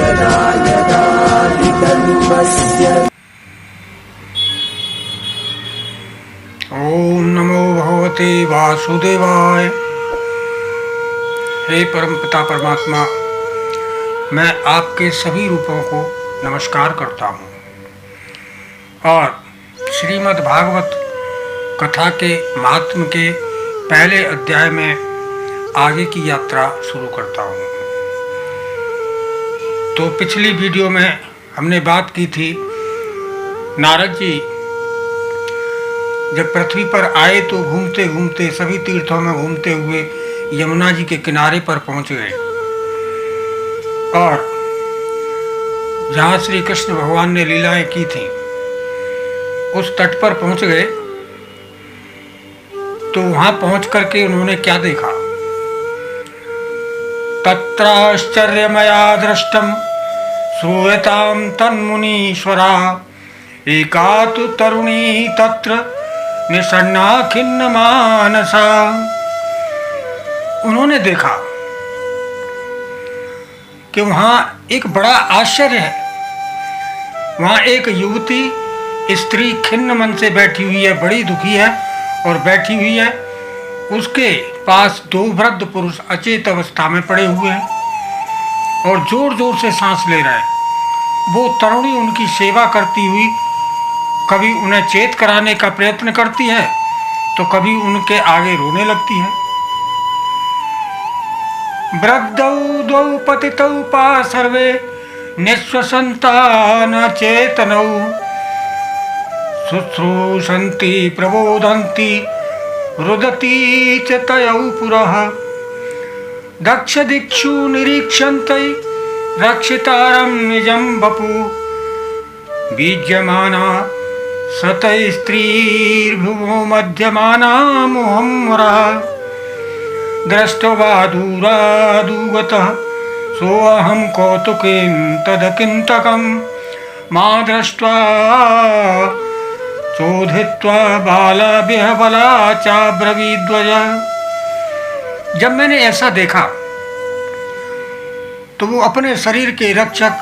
यदा यदा हि धर्मस्य। ओम नमो भगवते वासुदेवाय। हे परमपिता परमात्मा, मैं आपके सभी रूपों को नमस्कार करता हूँ और श्रीमद् भागवत कथा के महात्म्य के पहले अध्याय में आगे की यात्रा शुरू करता हूँ। तो पिछली वीडियो में हमने बात की थी, नारद जी जब पृथ्वी पर आए तो घूमते घूमते सभी तीर्थों में घूमते हुए यमुना जी के किनारे पर पहुंच गए और जहाँ श्री कृष्ण भगवान ने लीलाएं की थी उस तट पर पहुंच गए। तो वहां पहुंच करके उन्होंने क्या देखा? तत्राश्चर्यमया दृष्टम श्रूयतां तन्मुनीश्वरा एका तु तरुणी तत्र निषण्णा खिन्न मानसा। उन्होंने देखा कि वहां एक बड़ा आश्चर्य है। वहां एक युवती स्त्री खिन्न मन से बैठी हुई है, बड़ी दुखी है और बैठी हुई है। उसके पास दो वृद्ध पुरुष अचेत अवस्था में पड़े हुए हैं और जोर जोर से सांस ले रहे हैं। वो तरुणी उनकी सेवा करती हुई कभी उन्हें चेत कराने का प्रयत्न करती है तो कभी उनके आगे रोने लगती है। वृद्धौ द्वौ पतितौ पा सर्वे निःश्वसन्ता न चेतनौ शुश्रूषन्ति प्रबोधन्ति रुदती च तयौ पुरः दक्ष दिक्षु निरीक्षन्तै रक्षितारं निजं वपु बीज्यमाना सतै स्त्रीर्भुवो मध्यमाना मुहुर्मुरा दृष्ट्वा दूरादुगतः सोऽहं कौतुकेन तदकिन्तकं मा दृष्ट्वा चोदित्वा बालाभ्यबला चाब्रवीद्वज। जब मैंने ऐसा देखा तो वो अपने शरीर के रक्षक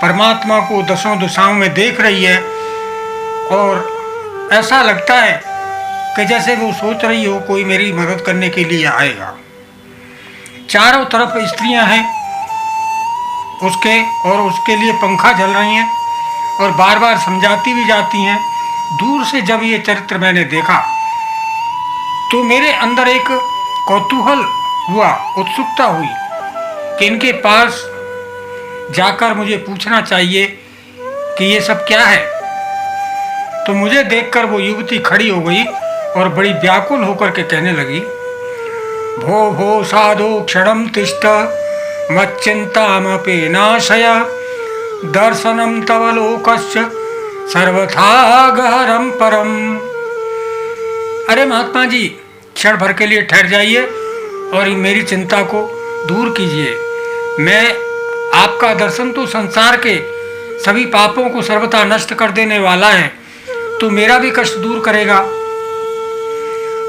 परमात्मा को दसों दिशाओं में देख रही है और ऐसा लगता है कि जैसे वो सोच रही हो कोई मेरी मदद करने के लिए आएगा। चारों तरफ स्त्रियां हैं उसके और उसके लिए पंखा झल रही हैं और बार बार समझाती भी जाती हैं। दूर से जब ये चरित्र मैंने देखा तो मेरे अंदर एक कौतूहल हुआ, उत्सुकता हुई कि इनके पास जाकर मुझे पूछना चाहिए कि ये सब क्या है। तो मुझे देखकर वो युवती खड़ी हो गई और बड़ी व्याकुल होकर के कहने लगी, भो भो साधो क्षणं तिष्ठ मच्चिन्तामपि नाशय दर्शनं तव लोकस्य सर्वथा गहरं परम। अरे महात्मा जी, क्षण भर के लिए ठहर जाइए और मेरी चिंता को दूर कीजिए। मैं आपका दर्शन तो संसार के सभी पापों को सर्वथा नष्ट कर देने वाला है, तो मेरा भी कष्ट दूर करेगा।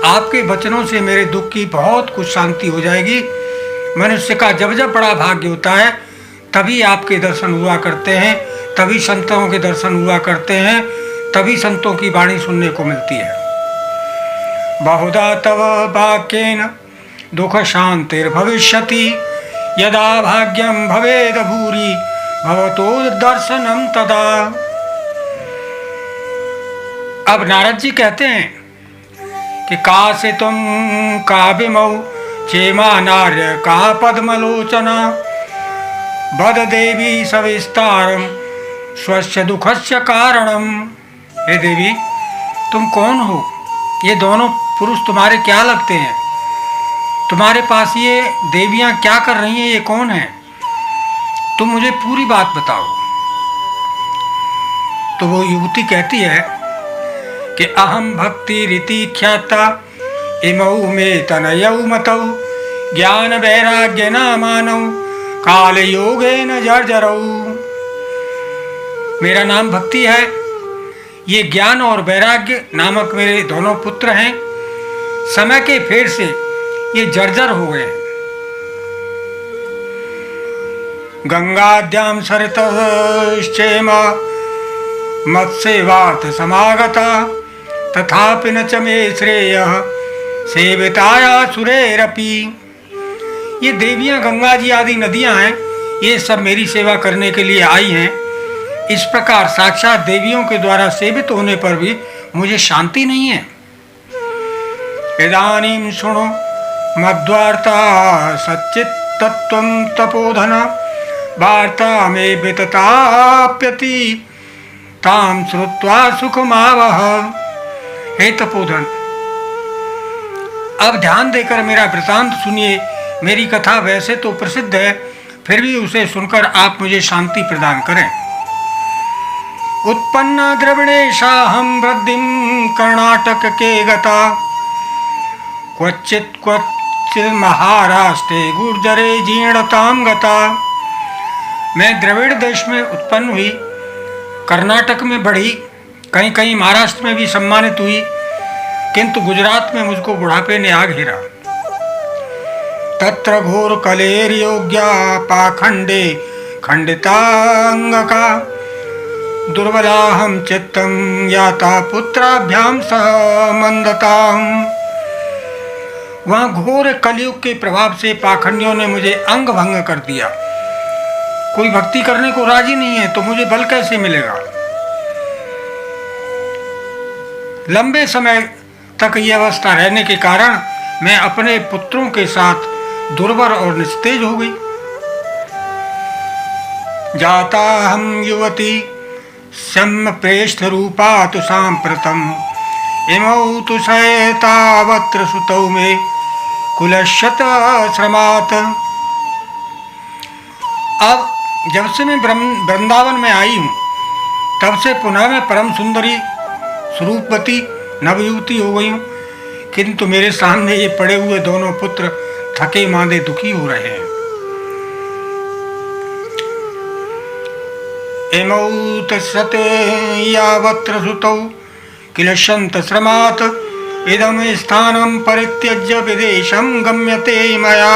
आपके वचनों से मेरे दुख की बहुत कुछ शांति हो जाएगी। मनुष्य का जब जब बड़ा भाग्य होता है तभी आपके दर्शन हुआ करते हैं, तभी संतों के दर्शन हुआ करते हैं, तभी संतों की वाणी सुनने को मिलती है। बहुधा तव वाक्येन दुख शांतिर्भविष्यति यदा भाग्यम भवेद भूरि भवतो दर्शनम तदा। अब नारद जी कहते हैं कि कासे तुम काव्यमौ चेमा नार्य का पद्मलोचना बद देवी सविस्तारम स्वस्य दुखस्य कारणम। हे देवी, तुम कौन हो? ये दोनों पुरुष तुम्हारे क्या लगते हैं? तुम्हारे पास ये देवियां क्या कर रही हैं? ये कौन है? तुम मुझे पूरी बात बताओ। तो वो युवती कहती है कि अहम भक्ति रीति ख्याता इमौ मे तनयौ मतौ ज्ञान वैराग्य नामानौ काल योगेन जर्जरौ। मेरा नाम भक्ति है। ये ज्ञान और वैराग्य नामक मेरे दोनों पुत्र हैं। समय के फेर से ये जर्जर हो गए। गंगाद्यां सरितश्चेम मत्सेवार्थ समागता तथापि न च मे श्रेयः सेविताया सुरेरपि। ये देवियां गंगा जी आदि नदियां हैं, ये सब मेरी सेवा करने के लिए आई हैं। इस प्रकार साक्षात देवियों के द्वारा सेवित होने पर भी मुझे शांति नहीं है। इदानीं शृणु मद्वार्ता सच्चित्तत्वं तपोधन वार्ता मे वितताप्यति तां श्रुत्वा सुखमावह। हे तपोधन, अब ध्यान देकर मेरा वृतांत सुनिए। मेरी कथा वैसे तो प्रसिद्ध है, फिर भी उसे सुनकर आप मुझे शांति प्रदान करें। उत्पन्ना द्रविणेशाहं वृद्धिं कर्णाटक के गता क्वचित् क्वचित् महाराष्ट्रे गुर्जरे जीर्णतां गता। मैं द्रविड़ देश में उत्पन्न हुई, कर्नाटक में बढ़ी, कहीं कहीं महाराष्ट्र में भी सम्मानित हुई, किंतु गुजरात में मुझको बुढ़ापे ने आ घेरा। तत्र घोर कलेर योग्या पाखंडे खंडितांगका दुर्बलाहं चित्तं याता पुत्राभ्याम सह मंदताम। वहाँ घोर कलयुग के प्रभाव से पाखंडियों ने मुझे अंग भंग कर दिया। कोई भक्ति करने को राजी नहीं है तो मुझे बल कैसे मिलेगा। लंबे समय तक ये अवस्था रहने के कारण मैं अपने पुत्रों के साथ दुर्बल और निस्तेज हो गई। जाता हम युवती सम प्रेष्ठ रूपा तु सांप्रतम इमौ तु शयतावत्र सुतौ में कुलशत श्रमात। अब जब से मैं वृंदावन में आई हूँ तब से पुनः मैं परम सुंदरी स्वरूपवती नवयुवती हो गई हूँ, किंतु मेरे सामने ये पड़े हुए दोनों पुत्र थके मांदे दुखी हो रहे हैं। एमौ तस्सते यावत्र सुतौ किलशन्त श्रमात् इदं स्थानं परित्यज्य विदेशं गम्यते मया।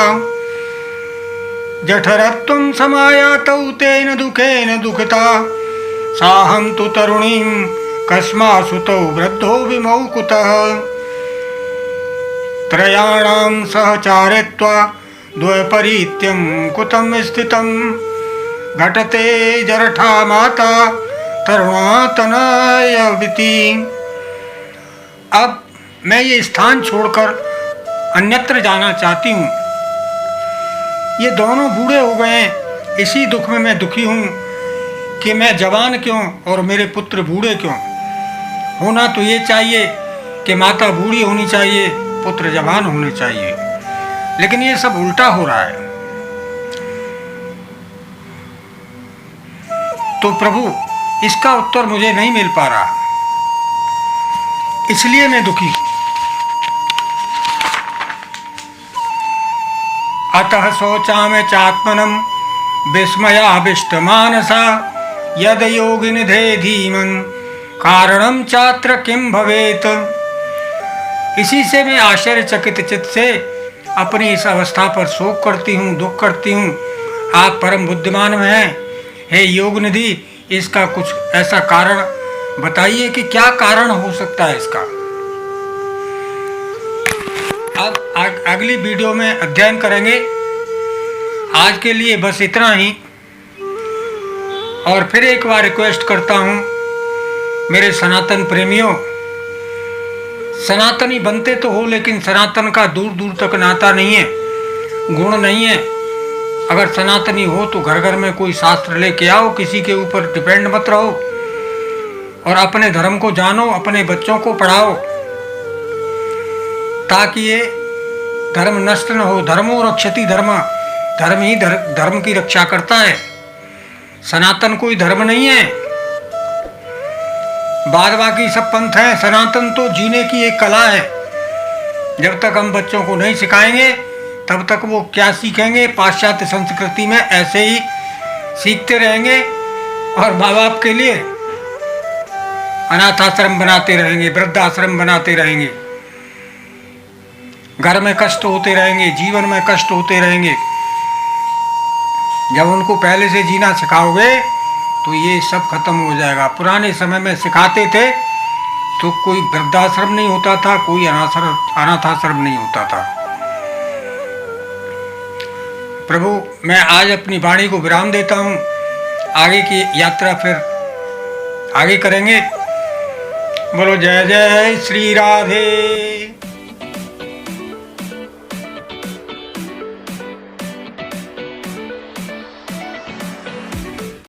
जठरत्वं समायातौ तेन दुःखेन दुःखिता साहं तु तरुणीं कस्मासुतौ वृद्धो विमौ कुतः। त्रयाणां सहचारित्वा द्वैपरीत्यं कुतं स्थितं घटते जरठा माता तरुणातनयविति। अब मैं ये स्थान छोड़कर अन्यत्र जाना चाहती हूँ। ये दोनों बूढ़े हो गए हैं, इसी दुख में मैं दुखी हूँ कि मैं जवान क्यों और मेरे पुत्र बूढ़े क्यों। होना तो ये चाहिए कि माता बूढ़ी होनी चाहिए, पुत्र जवान होने चाहिए, लेकिन ये सब उल्टा हो रहा है। तो प्रभु, इसका उत्तर मुझे नहीं मिल पा रहा, इसलिए मैं दुखी। अतः शोचामि चात्मनं विस्मयाविष्ट मानसा यद योगी निधे धीमन कारणम चात्र किम भवेत। इसी से मैं आश्चर्यचकित चित्त से अपनी इस अवस्था पर शोक करती हूँ, दुख करती हूँ। आप परम बुद्धिमान में हैं, हे योग निधि, इसका कुछ ऐसा कारण बताइए कि क्या कारण हो सकता है इसका। अब अगली वीडियो में अध्ययन करेंगे। आज के लिए बस इतना ही। और फिर एक बार रिक्वेस्ट करता हूँ मेरे सनातन प्रेमियों, सनातनी बनते तो हो लेकिन सनातन का दूर दूर तक नाता नहीं है, गुण नहीं है। अगर सनातनी हो तो घर घर में कोई शास्त्र लेके आओ, किसी के ऊपर डिपेंड मत रहो और अपने धर्म को जानो, अपने बच्चों को पढ़ाओ ताकि ये धर्म नष्ट न हो। धर्मो रक्षति धर्म, धर्म ही धर्म की रक्षा करता है। सनातन कोई धर्म नहीं है, बाद बाकी सब पंथ हैं। सनातन तो जीने की एक कला है। जब तक हम बच्चों को नहीं सिखाएंगे तब तक वो क्या सीखेंगे। पाश्चात्य संस्कृति में ऐसे ही सीखते रहेंगे और माँ बाप के लिए अनाथाश्रम बनाते रहेंगे, वृद्धाश्रम बनाते रहेंगे, घर में कष्ट होते रहेंगे, जीवन में कष्ट होते रहेंगे। जब उनको पहले से जीना सिखाओगे तो ये सब खत्म हो जाएगा। पुराने समय में सिखाते थे तो कोई वृद्धाश्रम नहीं होता था, कोई अनाथाश्रम नहीं होता था। प्रभु, मैं आज अपनी वाणी को विराम देता हूँ। आगे की यात्रा फिर आगे करेंगे। बोलो जय जय श्री राधे।